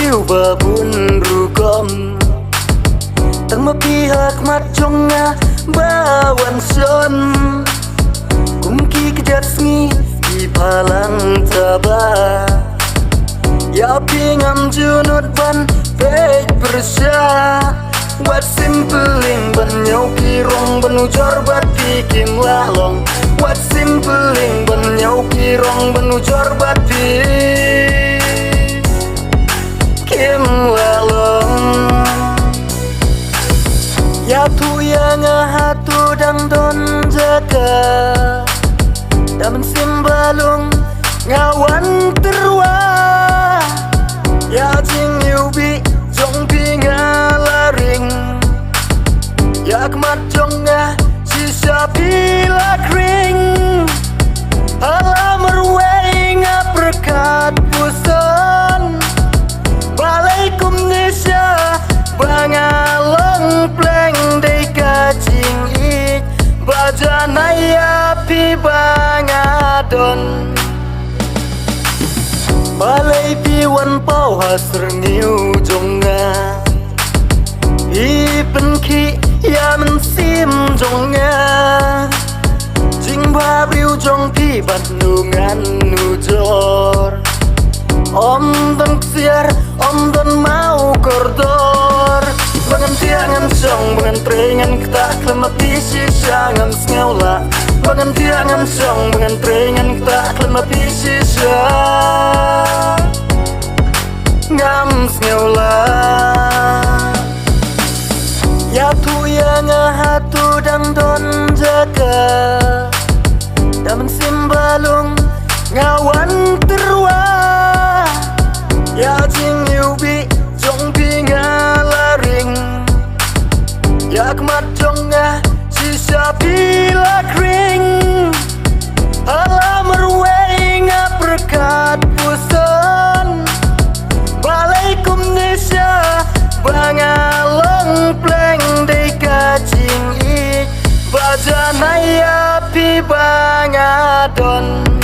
riu babun rugom tang mapihak mat jonga bawan son kumki kejat sngi di palang taba ya pingam junut ban pej bersya wat simpeling ban nyau kirong ban ujor bat pikim lalong wat simpeling ban nyau kirong ban ujor bat pikim lalong ya tu yang hatu dang don jaga damen simbalung ngawan terwa ya jing yubi jong pinga laring ya kemat jonga sisa pila kring alam merwei ngaperkat puson balaikum nisya bangalong pleng dei kacing ik bajanaya pi bangadon balai piwan pau hasr ngiu jonga pi penki ya men sim jonga jing ba riu jong pi bat nungan nujor om don ksiar om don mau kordor bangan tiangan song bangan trengan ketak lemak pisi sangan sngaula bangan tiangan song bangan trengan ketak lemak pisi ngam sngaula ya tu yang hatu dang don jaga damen simbalung ngawan terwa ya jing yubi jong pinga laring ya kemat jonga sisa pila kring alam merwei ngaperkat puson balaikum nisya bangalong pleng dei kacing ik bajanaya pi bangadon